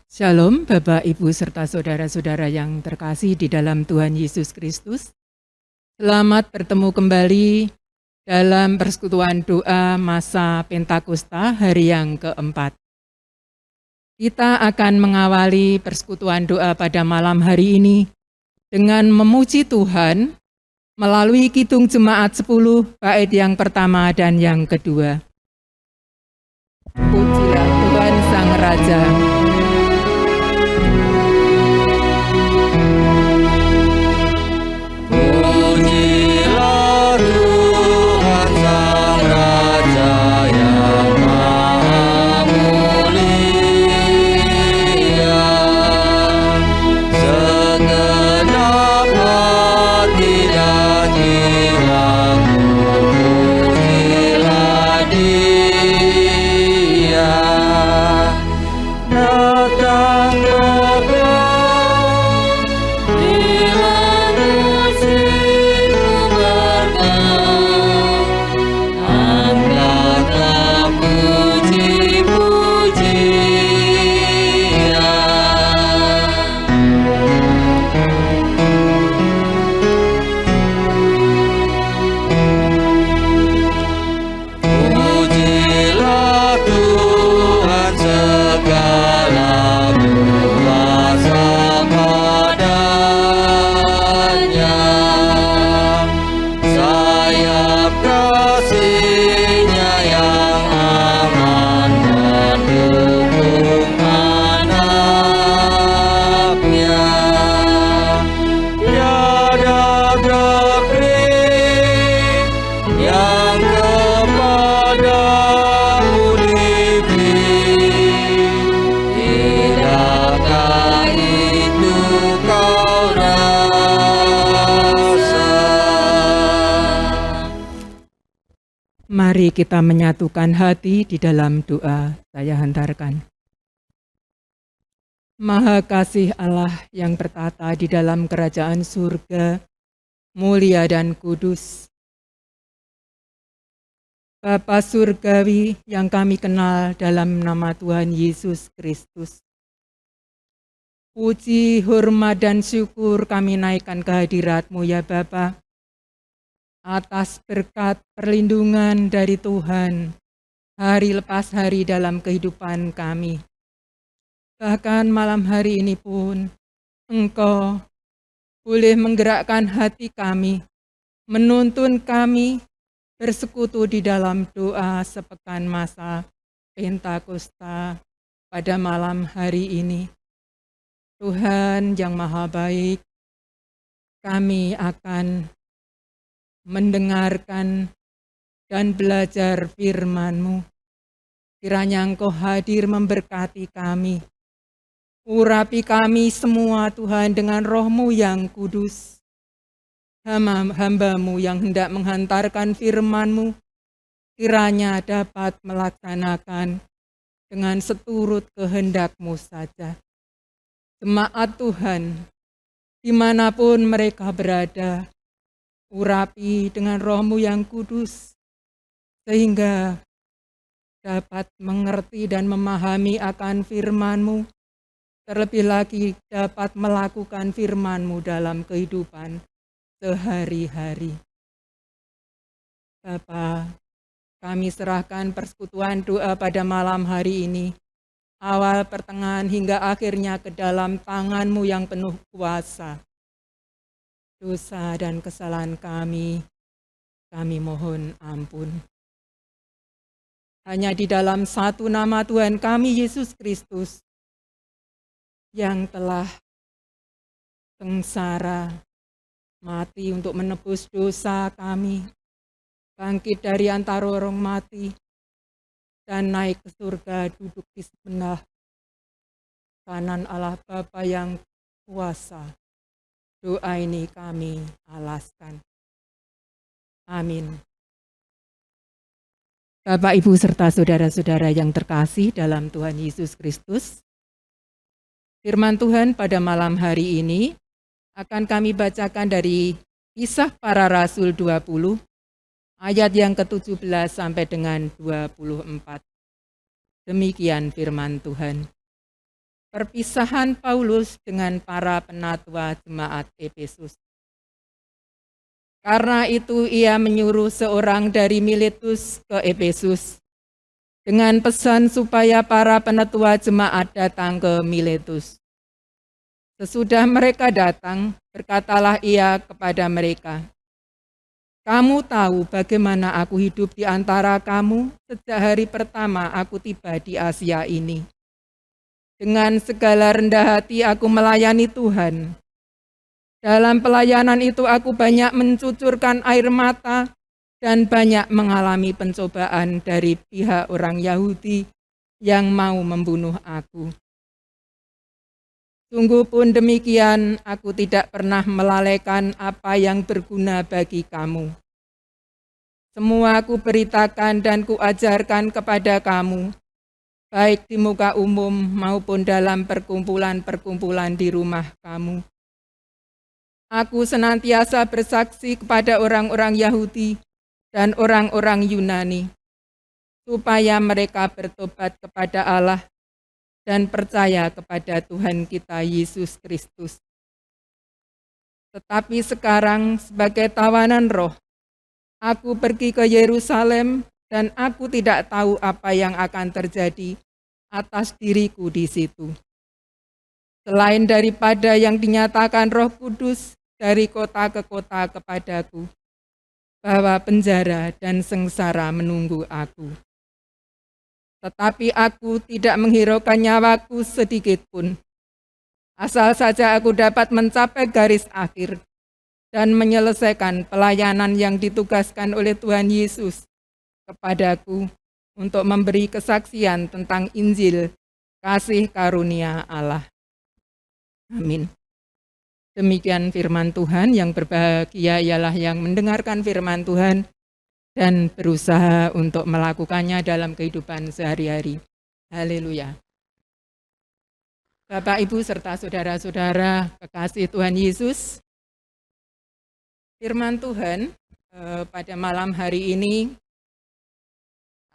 Shalom Bapak, Ibu, serta saudara-saudara yang terkasih di dalam Tuhan Yesus Kristus. Selamat bertemu kembali dalam persekutuan doa masa Pentakosta hari yang keempat. Kita akan mengawali persekutuan doa pada malam hari ini dengan memuji Tuhan melalui Kidung Jemaat 10 bait yang pertama dan yang kedua. Pujilah Tuhan Sang Raja. Pujilah Tuhan Sang Raja yang Maha Mulia. Segenap hati dan jiwaku, pujilah Dia. Datang Mari kita menyatukan hati di dalam doa. Saya hantarkan. Maha kasih Allah yang bertata di dalam kerajaan surga, mulia dan kudus. Bapa surgawi yang kami kenal dalam nama Tuhan Yesus Kristus. Puji, hormat, dan syukur kami naikkan kehadirat-Mu ya Bapa, atas berkat perlindungan dari Tuhan hari lepas hari dalam kehidupan kami. Bahkan malam hari ini pun Engkau boleh menggerakkan hati kami, menuntun kami bersekutu di dalam doa sepekan masa Pentakosta pada malam hari ini. Tuhan yang Maha Baik, kami akan mendengarkan dan belajar firman-Mu. Kiranya Engkau hadir memberkati kami. Urapi kami semua Tuhan dengan Roh-Mu yang kudus. Hamba-Mu yang hendak menghantarkan firman-Mu, kiranya dapat melaksanakan dengan seturut kehendak-Mu saja. Jemaat Tuhan, dimanapun mereka berada, urapi dengan Roh-Mu yang kudus, sehingga dapat mengerti dan memahami akan firman-Mu, terlebih lagi dapat melakukan firman-Mu dalam kehidupan sehari-hari. Bapa, kami serahkan persekutuan doa pada malam hari ini, awal, pertengahan, hingga akhirnya ke dalam tangan-Mu yang penuh kuasa. Dosa dan kesalahan kami mohon ampun. Hanya di dalam satu nama Tuhan kami, Yesus Kristus, yang telah sengsara, mati untuk menebus dosa kami, bangkit dari antara orang mati, dan naik ke surga, duduk di sebelah kanan Allah Bapa yang kuasa. Doa ini kami alaskan. Amin. Bapak, Ibu, serta saudara-saudara yang terkasih dalam Tuhan Yesus Kristus, firman Tuhan pada malam hari ini akan kami bacakan dari Kisah Para Rasul 20, ayat yang ke-17 sampai dengan 24. Demikian firman Tuhan. Perpisahan Paulus dengan para penatua jemaat Efesus. Karena itu ia menyuruh seorang dari Miletus ke Efesus dengan pesan supaya para penatua jemaat datang ke Miletus. Sesudah mereka datang, berkatalah ia kepada mereka, "Kamu tahu bagaimana aku hidup di antara kamu sejak hari pertama aku tiba di Asia ini. Dengan segala rendah hati aku melayani Tuhan. Dalam pelayanan itu aku banyak mencucurkan air mata dan banyak mengalami pencobaan dari pihak orang Yahudi yang mau membunuh aku. Sungguh pun demikian, aku tidak pernah melalaikan apa yang berguna bagi kamu. Semua aku beritakan dan kuajarkan kepada kamu, baik di muka umum maupun dalam perkumpulan-perkumpulan di rumah kamu. Aku senantiasa bersaksi kepada orang-orang Yahudi dan orang-orang Yunani, supaya mereka bertobat kepada Allah dan percaya kepada Tuhan kita Yesus Kristus. Tetapi sekarang sebagai tawanan roh, aku pergi ke Yerusalem dan aku tidak tahu apa yang akan terjadi atas diriku di situ. Selain daripada yang dinyatakan Roh Kudus dari kota ke kota kepadaku, bahwa penjara dan sengsara menunggu aku. Tetapi aku tidak menghiraukan nyawaku sedikit pun. Asal saja aku dapat mencapai garis akhir dan menyelesaikan pelayanan yang ditugaskan oleh Tuhan Yesus kepadaku untuk memberi kesaksian tentang Injil kasih karunia Allah. Amin. Demikian firman Tuhan. Yang berbahagia ialah yang mendengarkan firman Tuhan dan berusaha untuk melakukannya dalam kehidupan sehari-hari. Haleluya. Bapak, Ibu, serta saudara-saudara kekasih Tuhan Yesus, firman Tuhan pada malam hari ini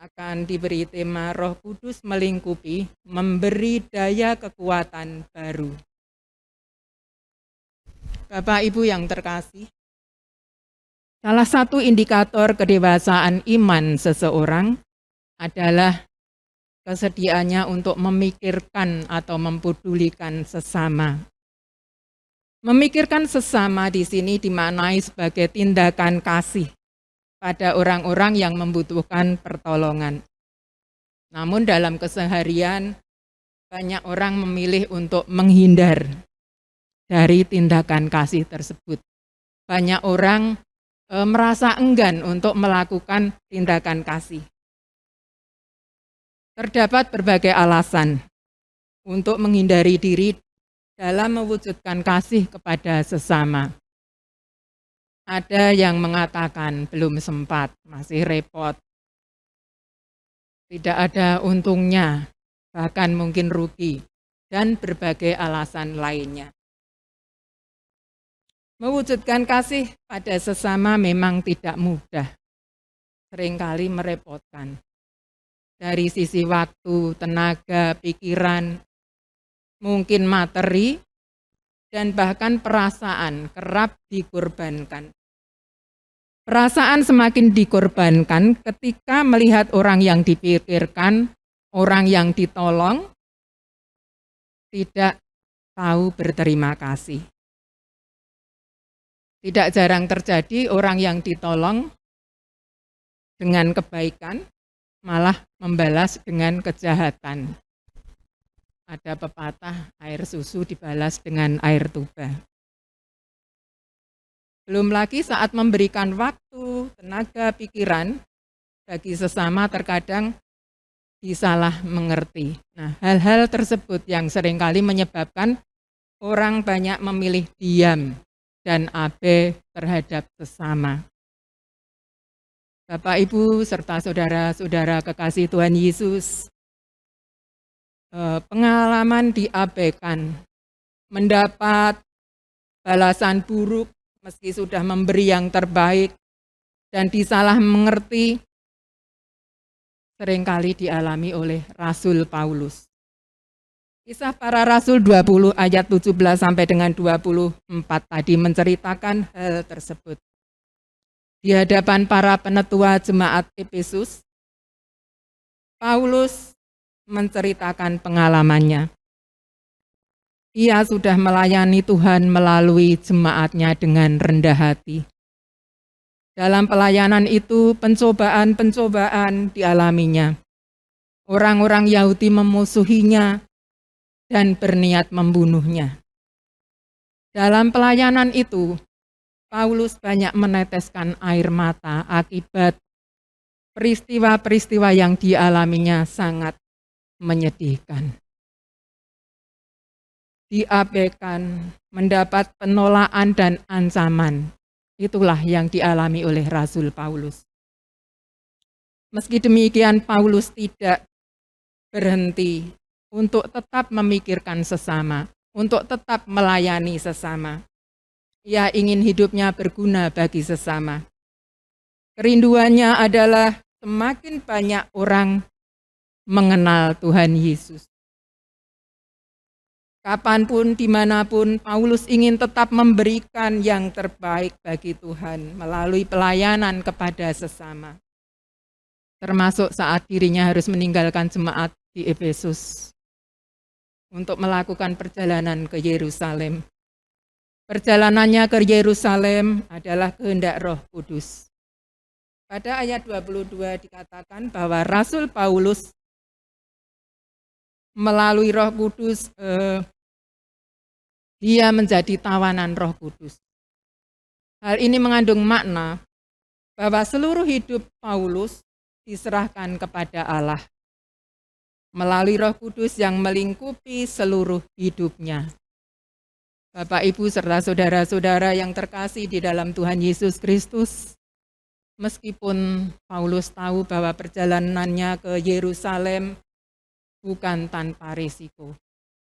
akan diberi tema Roh Kudus melingkupi, memberi daya kekuatan baru. Bapak Ibu yang terkasih, salah satu indikator kedewasaan iman seseorang adalah kesediaannya untuk memikirkan atau mempedulikan sesama. Memikirkan sesama di sini dimaknai sebagai tindakan kasih pada orang-orang yang membutuhkan pertolongan. Namun dalam keseharian, banyak orang memilih untuk menghindar dari tindakan kasih tersebut. Banyak orang merasa enggan untuk melakukan tindakan kasih. Terdapat berbagai alasan untuk menghindari diri dalam mewujudkan kasih kepada sesama. Ada yang mengatakan belum sempat, masih repot, tidak ada untungnya, bahkan mungkin rugi, dan berbagai alasan lainnya. Mewujudkan kasih pada sesama memang tidak mudah, seringkali merepotkan. Dari sisi waktu, tenaga, pikiran, mungkin materi, dan bahkan perasaan kerap dikorbankan. Perasaan semakin dikorbankan ketika melihat orang yang dipikirkan, orang yang ditolong, tidak tahu berterima kasih. Tidak jarang terjadi orang yang ditolong dengan kebaikan, malah membalas dengan kejahatan. Ada pepatah, air susu dibalas dengan air tuba. Belum lagi saat memberikan waktu, tenaga, pikiran bagi sesama terkadang disalah mengerti. Nah, hal-hal tersebut yang seringkali menyebabkan orang banyak memilih diam dan abai terhadap sesama. Bapak, Ibu, serta saudara-saudara kekasih Tuhan Yesus, pengalaman diabaikan, mendapat balasan buruk meski sudah memberi yang terbaik dan disalah mengerti, seringkali dialami oleh Rasul Paulus. Kisah Para Rasul 20 ayat 17 sampai dengan 24 tadi menceritakan hal tersebut. Di hadapan para penetua jemaat Efesus, Paulus menceritakan pengalamannya. Ia sudah melayani Tuhan melalui jemaatnya dengan rendah hati. Dalam pelayanan itu, pencobaan-pencobaan dialaminya. Orang-orang Yahudi memusuhinya dan berniat membunuhnya. Dalam pelayanan itu, Paulus banyak meneteskan air mata akibat peristiwa-peristiwa yang dialaminya sangat menyedihkan. Diabaikan, mendapat penolakan dan ancaman. Itulah yang dialami oleh Rasul Paulus. Meski demikian, Paulus tidak berhenti untuk tetap memikirkan sesama, untuk tetap melayani sesama. Ia ingin hidupnya berguna bagi sesama. Kerinduannya adalah semakin banyak orang mengenal Tuhan Yesus. Kapanpun, dimanapun, Paulus ingin tetap memberikan yang terbaik bagi Tuhan melalui pelayanan kepada sesama. Termasuk saat dirinya harus meninggalkan jemaat di Efesus untuk melakukan perjalanan ke Yerusalem. Perjalanannya ke Yerusalem adalah kehendak Roh Kudus. Pada ayat 22 dikatakan bahwa Rasul Paulus melalui Roh Kudus dia menjadi tawanan Roh Kudus. Hal ini mengandung makna bahwa seluruh hidup Paulus diserahkan kepada Allah melalui Roh Kudus yang melingkupi seluruh hidupnya. Bapak, Ibu, serta saudara-saudara yang terkasih di dalam Tuhan Yesus Kristus, meskipun Paulus tahu bahwa perjalanannya ke Yerusalem bukan tanpa risiko.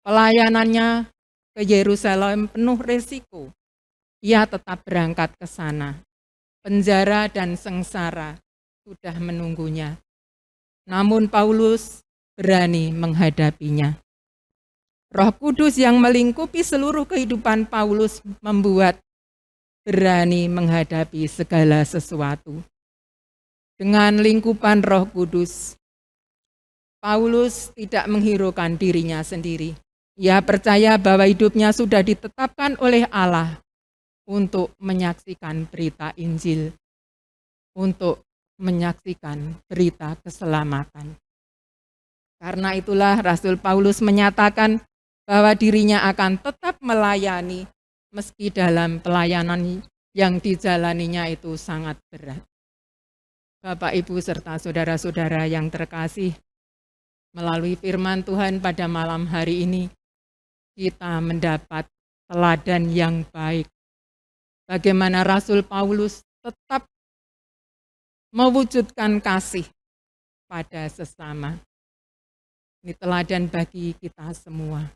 Pelayanannya ke Yerusalem penuh risiko. Ia tetap berangkat ke sana. Penjara dan sengsara sudah menunggunya. Namun Paulus berani menghadapinya. Roh Kudus yang melingkupi seluruh kehidupan Paulus membuat berani menghadapi segala sesuatu. Dengan lingkupan Roh Kudus, Paulus tidak menghiraukan dirinya sendiri. Ia percaya bahwa hidupnya sudah ditetapkan oleh Allah untuk menyaksikan berita Injil, untuk menyaksikan berita keselamatan. Karena itulah Rasul Paulus menyatakan bahwa dirinya akan tetap melayani meski dalam pelayanan yang dijalaninya itu sangat berat. Bapak, Ibu, serta saudara-saudara yang terkasih, melalui firman Tuhan pada malam hari ini, kita mendapat teladan yang baik. Bagaimana Rasul Paulus tetap mewujudkan kasih pada sesama. Ini teladan bagi kita semua.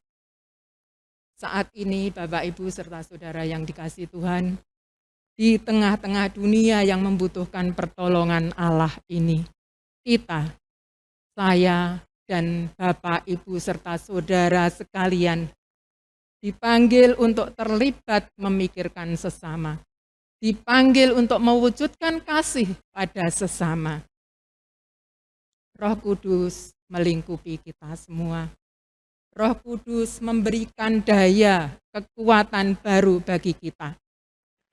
Saat ini Bapak, Ibu, serta saudara yang dikasihi Tuhan, di tengah-tengah dunia yang membutuhkan pertolongan Allah ini, kita, saya, dan Bapak, Ibu, serta saudara sekalian dipanggil untuk terlibat memikirkan sesama, dipanggil untuk mewujudkan kasih pada sesama. Roh Kudus melingkupi kita semua. Roh Kudus memberikan daya, kekuatan baru bagi kita.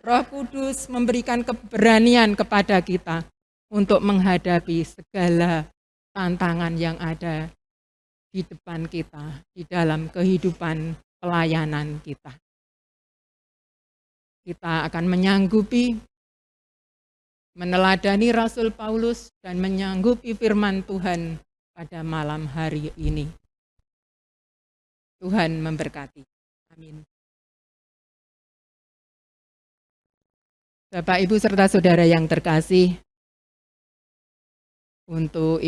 Roh Kudus memberikan keberanian kepada kita untuk menghadapi segala tantangan yang ada di depan kita, di dalam kehidupan pelayanan kita. Kita akan menyanggupi, meneladani Rasul Paulus dan menyanggupi firman Tuhan pada malam hari ini. Tuhan memberkati. Amin. Bapak, Ibu, serta saudara yang terkasih, untuk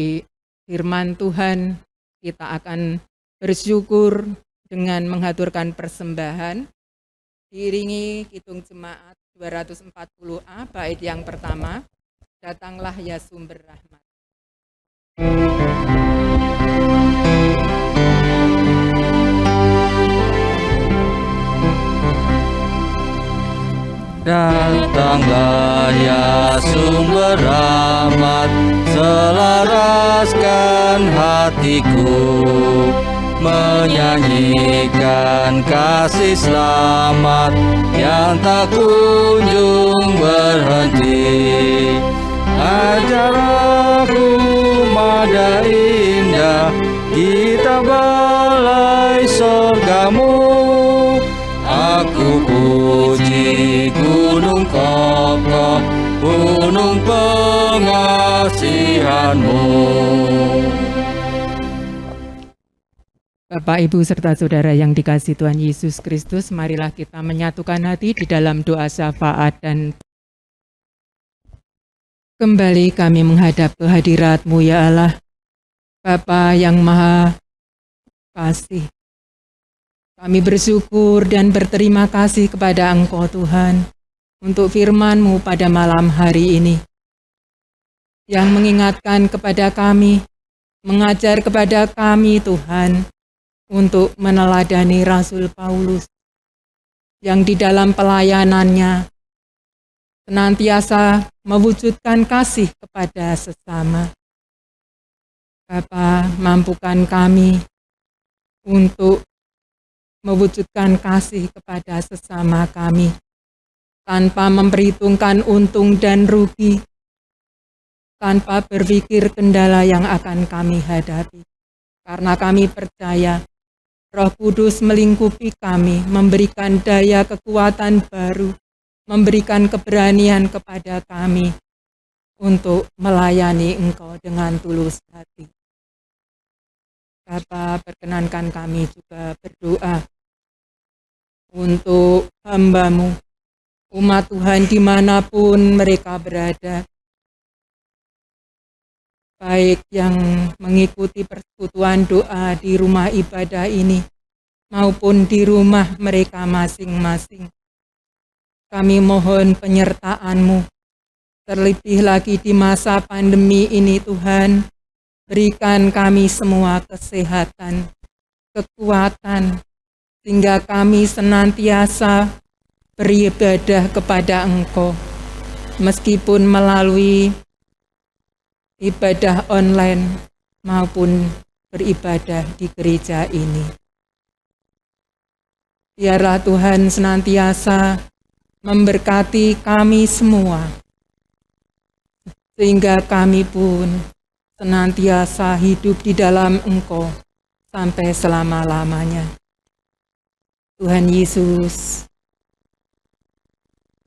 firman Tuhan kita akan bersyukur dengan menghaturkan persembahan, diiringi Kidung Jemaat 240A, bait yang pertama, Datanglah ya Sumber Rahmat. Datanglah ya sumber rahmat, selaraskan hatiku, menyanyikan kasih selamat yang tak kunjung berhenti. Ajar aku mada indah, kita balai sorgamu. Aku puji gunung kokoh, gunung pengasihanmu. Bapak, Ibu, serta saudara yang dikasihi Tuhan Yesus Kristus, marilah kita menyatukan hati di dalam doa syafaat dan kembali kami menghadap kehadirat-Mu ya Allah, Bapa yang Maha Kasih. Kami bersyukur dan berterima kasih kepada Engkau Tuhan untuk firman-Mu pada malam hari ini yang mengingatkan kepada kami, mengajar kepada kami Tuhan, untuk meneladani Rasul Paulus yang di dalam pelayanannya senantiasa mewujudkan kasih kepada sesama. Bapa, mampukan kami untuk mewujudkan kasih kepada sesama kami tanpa memperhitungkan untung dan rugi, tanpa berpikir kendala yang akan kami hadapi. Karena kami percaya Roh Kudus melingkupi kami, memberikan daya kekuatan baru, memberikan keberanian kepada kami untuk melayani Engkau dengan tulus hati. Bapa, perkenankan kami juga berdoa untuk hamba-Mu, umat Tuhan dimanapun mereka berada, baik yang mengikuti persekutuan doa di rumah ibadah ini, maupun di rumah mereka masing-masing. Kami mohon penyertaan-Mu, terlebih lagi di masa pandemi ini Tuhan, berikan kami semua kesehatan, kekuatan, sehingga kami senantiasa beribadah kepada Engkau, meskipun melalui ibadah online maupun beribadah di gereja ini. Biarlah Tuhan senantiasa memberkati kami semua, sehingga kami pun senantiasa hidup di dalam Engkau sampai selama-lamanya. Tuhan Yesus,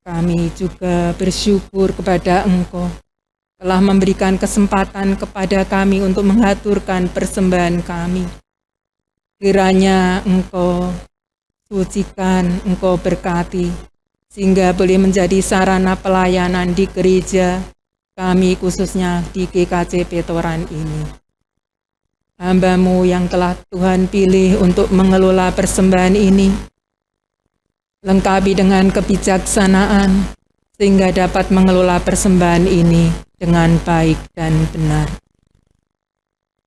kami juga bersyukur kepada Engkau telah memberikan kesempatan kepada kami untuk mengaturkan persembahan kami. Kiranya Engkau sucikan, Engkau berkati, sehingga boleh menjadi sarana pelayanan di gereja kami, khususnya di GKJ Petoran ini. Hamba-Mu yang telah Tuhan pilih untuk mengelola persembahan ini, lengkapi dengan kebijaksanaan, sehingga dapat mengelola persembahan ini dengan baik dan benar.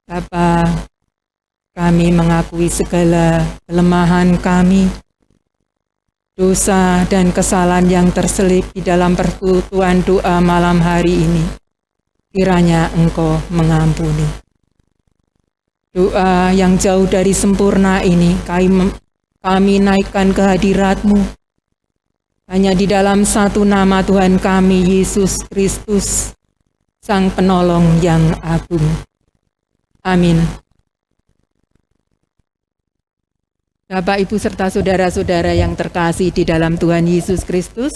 Bapa, kami mengakui segala kelemahan kami, dosa dan kesalahan yang terselip di dalam persekutuan doa malam hari ini. Kiranya Engkau mengampuni. Doa yang jauh dari sempurna ini kami naikkan ke hadirat-Mu. Hanya di dalam satu nama Tuhan kami, Yesus Kristus, Sang Penolong yang agung. Amin. Bapak, Ibu, serta saudara-saudara yang terkasih di dalam Tuhan Yesus Kristus,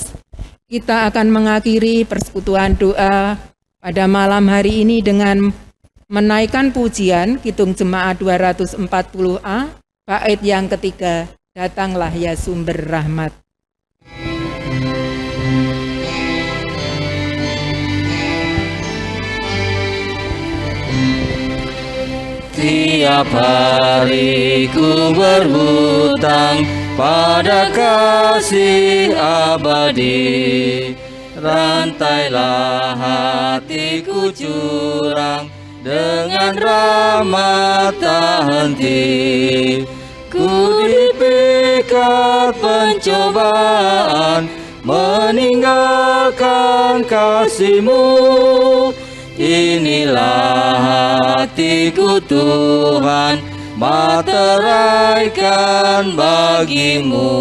kita akan mengakhiri persekutuan doa pada malam hari ini dengan menaikkan pujian Kidung Jemaat 240A, bait yang ketiga, Datanglah ya sumber rahmat. Tiap hari ku berhutang pada kasih abadi, rantailah hatiku curang dengan rahmat tak henti. Ku dipikat pencobaan meninggalkan kasih-Mu. Inilah hatiku Tuhan, materaikan bagi-Mu.